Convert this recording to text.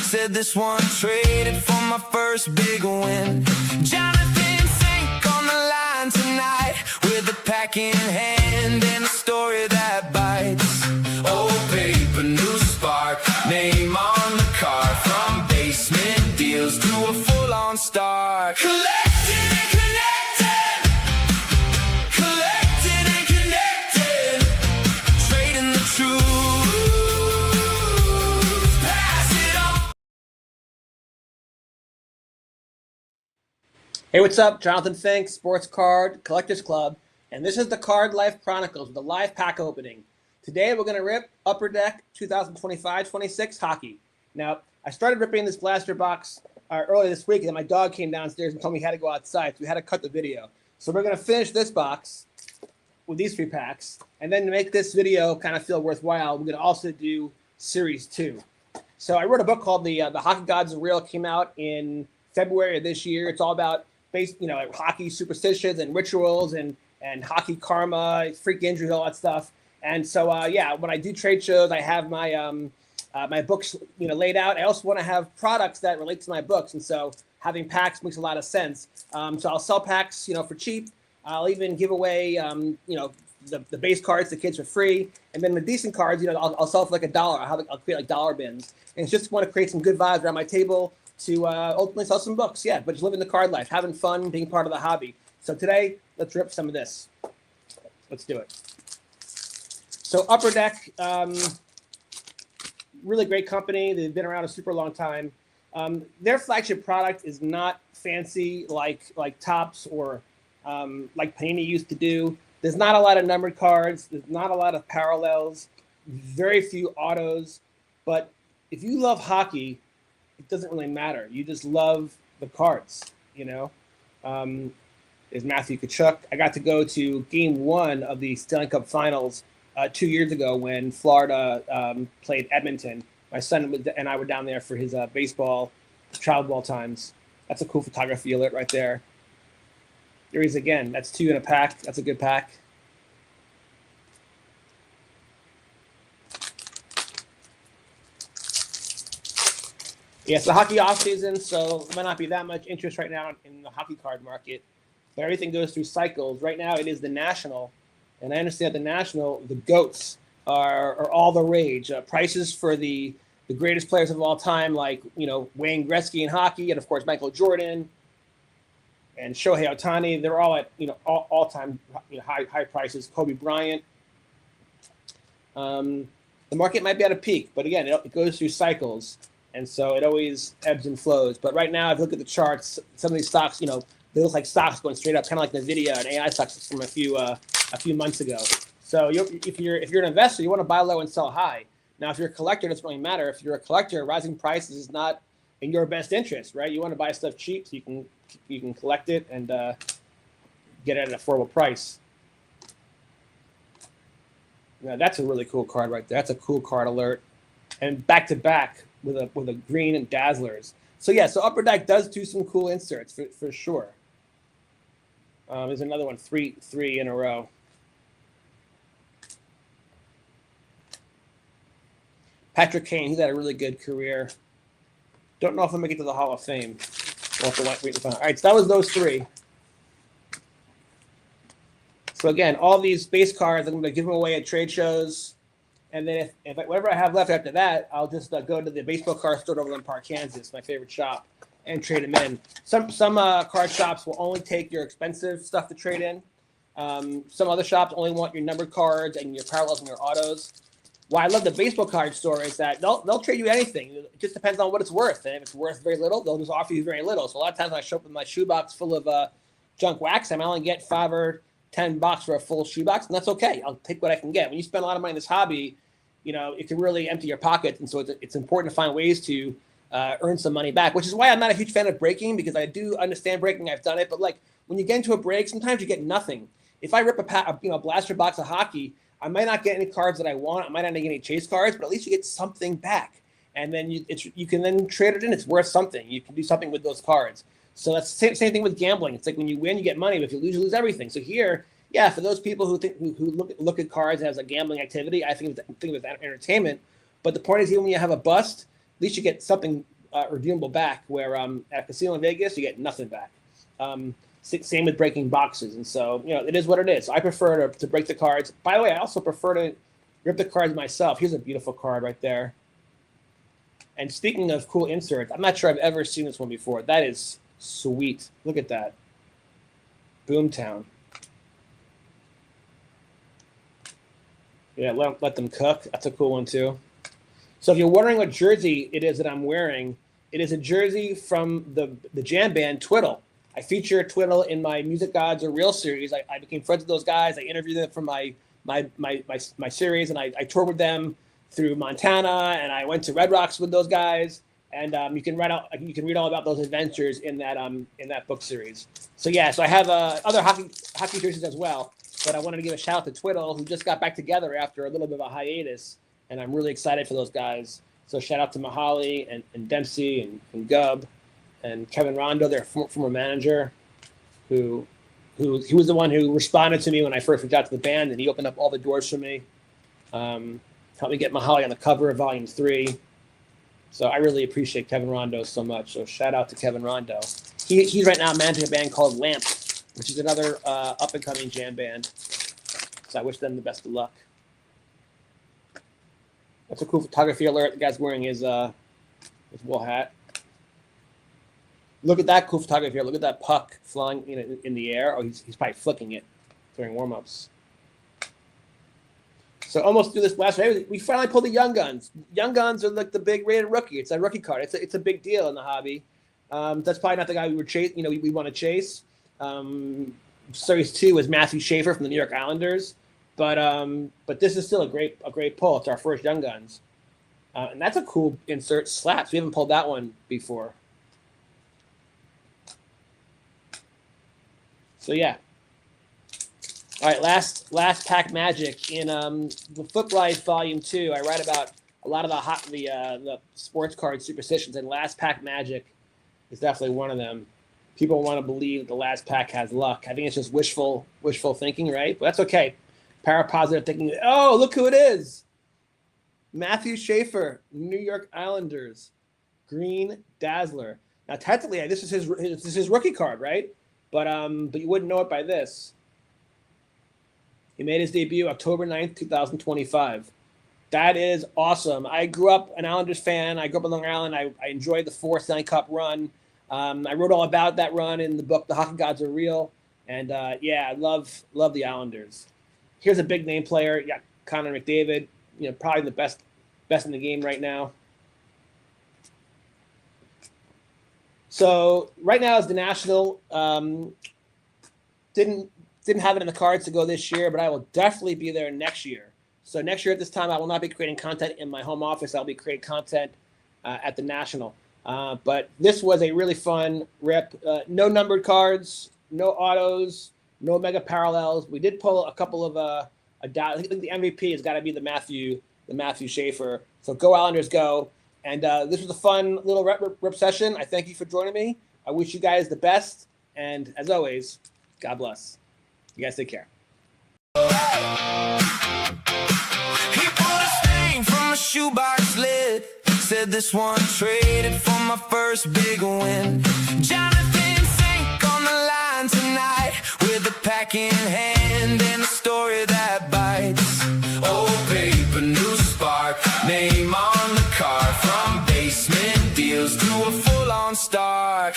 Said this one traded for my first big win. Jonathan Fink on the line tonight, with a pack in hand and a story that bites. Old paper, new spark, name on the card. From basement deals to a full-on start. Collected and connected, collected and connected, trading the truth. Hey, what's up? Jonathan Fink, Sports Card Collectors Club, and this is the Card Life Chronicles with a live pack opening. Today we're going to rip Upper Deck 2025-26 hockey. Now, I started ripping this blaster box earlier this week, and then my dog came downstairs and told me he had to go outside, so we had to cut the video. So we're going to finish this box with these 3 packs, and then to make this video kind of feel worthwhile, we're going to also do Series 2. So I wrote a book called The Hockey Gods Are Real. It came out in February of this year. It's all about like hockey superstitions and rituals and hockey karma, freak injuries, all that stuff. And so, when I do trade shows, I have my my books, laid out. I also want to have products that relate to my books, and so having packs makes a lot of sense. So I'll sell packs, for cheap. I'll even give away, the base cards to kids for free, and then the decent cards, I'll sell for like $1. I'll create like dollar bins, and it's just want to create some good vibes around my table to ultimately sell some books, but just living the card life, having fun, being part of the hobby. So today, let's rip some of this. Let's do it. So Upper Deck, really great company. They've been around a super long time. Their flagship product is not fancy like Topps or like Panini used to do. There's not a lot of numbered cards. There's not a lot of parallels. Very few autos. But if you love hockey, it doesn't really matter. You just love the cards, There's Matthew Tkachuk. I got to go to Game 1 of the Stanley Cup Finals 2 years ago when Florida played Edmonton. My son and I were down there for his baseball, child ball times. That's a cool photography alert right there. There he is again. That's 2 in a pack. That's a good pack. Yeah, it's the hockey off season, so there might not be that much interest right now in the hockey card market. But everything goes through cycles. Right now, it is the National, and I understand the National, the GOATs are all the rage. Prices for the greatest players of all time, like Wayne Gretzky in hockey, and of course Michael Jordan and Shohei Ohtani. They're all at all time high prices. Kobe Bryant. The market might be at a peak, but again, it goes through cycles. And so it always ebbs and flows. But right now, if you look at the charts, some of these stocks, they look like stocks going straight up, kind of like NVIDIA and AI stocks from a few months ago. So if you're an investor, you want to buy low and sell high. Now, if you're a collector, it doesn't really matter. If you're a collector, rising prices is not in your best interest, right? You want to buy stuff cheap so you can collect it and get it at an affordable price. Now, that's a really cool card right there. That's a cool card alert. And back to back with a green and Dazzlers. So so Upper Deck does do some cool inserts for sure. There's another one, three in a row. Patrick Kane, he's had a really good career. Don't know if I'll make it to the Hall of Fame. We'll have to wait to find out. All right, so that was those 3. So again, all these base cards, I'm going to give them away at trade shows. And then if whatever I have left after that, I'll just go to the baseball card store over in Park, Kansas, my favorite shop, and trade them in. Some card shops will only take your expensive stuff to trade in. Some other shops only want your numbered cards and your parallels and your autos. Why I love the baseball card store is that they'll trade you anything. It just depends on what it's worth. And if it's worth very little, they'll just offer you very little. So a lot of times when I show up with my shoebox full of junk wax, I might only get $5 or $10 for a full shoebox, and that's okay. I'll take what I can get. When you spend a lot of money in this hobby, it can really empty your pockets, and so it's important to find ways to earn some money back, which is why I'm not a huge fan of breaking, because I do understand breaking. I've done it, but like when you get into a break, sometimes you get nothing. If I rip a blaster box of hockey, I might not get any cards that I want. I might not get any chase cards, but at least you get something back, and then you can then trade it in. It's worth something. You can do something with those cards. So that's the same thing with gambling. It's like when you win, you get money, but if you lose lose everything. So here, for those people who look at cards as a gambling activity, I think of it as entertainment. But the point is, even when you have a bust, at least you get something redeemable back, where at a casino in Vegas you get nothing back. Same with breaking boxes, and so it is what it is. I prefer to break the cards. By the way, I also prefer to rip the cards myself. Here's a beautiful card right there. And speaking of cool inserts, I'm not sure I've ever seen this one before. That is sweet. Look at that. Boomtown. Yeah, let them cook. That's a cool one too. So if you're wondering what jersey it is that I'm wearing, it is a jersey from the jam band Twiddle. I feature Twiddle in my Music Gods Are Real series. I became friends with those guys. I interviewed them for my series, and I toured with them through Montana, and I went to Red Rocks with those guys. And you can read all about those adventures in that book series. So yeah, so I have other hockey jerseys as well. But I wanted to give a shout out to Twiddle, who just got back together after a little bit of a hiatus, and I'm really excited for those guys. So shout out to Mahali and Dempsey and Gubb and Kevin Rondo, their former manager, who he was the one who responded to me when I first reached out to the band, and he opened up all the doors for me. Helped me get Mahali on the cover of Volume 3. So I really appreciate Kevin Rondo so much. So shout out to Kevin Rondo. He's right now managing a band called Lamp, which is another up-and-coming jam band. So I wish them the best of luck. That's a cool photography alert. The guy's wearing his wool hat. Look at that cool photography. Look at that puck flying in the air. Oh, he's probably flicking it during warm-ups. So almost through this last race, we finally pulled the Young Guns. Young Guns are like the big rated rookie. It's a rookie card. It's a big deal in the hobby. That's probably not the guy we were we want to chase. Series 2 was Matthew Schaefer from the New York Islanders, but this is still a great pull. It's our first Young Guns, and that's a cool insert. Slaps. We haven't pulled that one before. So yeah. All right, last pack magic in the Foot Life Volume 2. I write about a lot of the sports card superstitions, and last pack magic is definitely one of them. People want to believe the last pack has luck. I think it's just wishful thinking, right? But that's okay. Parapositive thinking. Oh, look who it is! Matthew Schaefer, New York Islanders, Green Dazzler. Now, technically, this is his rookie card, right? But you wouldn't know it by this. He made his debut October 9th, 2025. That is awesome. I grew up an Islanders fan. I grew up in Long Island. I enjoyed the 4 Stanley Cup run. I wrote all about that run in the book, The Hockey Gods Are Real. And, I love the Islanders. Here's a big name player. Yeah, Connor McDavid. Probably the best in the game right now. So right now is the National. Didn't have it in the cards to go this year, but I will definitely be there next year. So next year at this time, I will not be creating content in my home office. I'll be creating content at the National. But this was a really fun rip. No numbered cards, no autos, no mega parallels. We did pull a couple of I think the MVP has got to be the Matthew Schaefer. So go Islanders, go! And this was a fun little rip session. I thank you for joining me. I wish you guys the best, and as always, God bless. You guys take care. He pulled a stain from a shoebox lid. Said this one traded for my first big win. Jonathan Fink on the line tonight, with a pack in hand and a story that bites. Old paper, new spark, name on the card. From basement deals to a full-on start.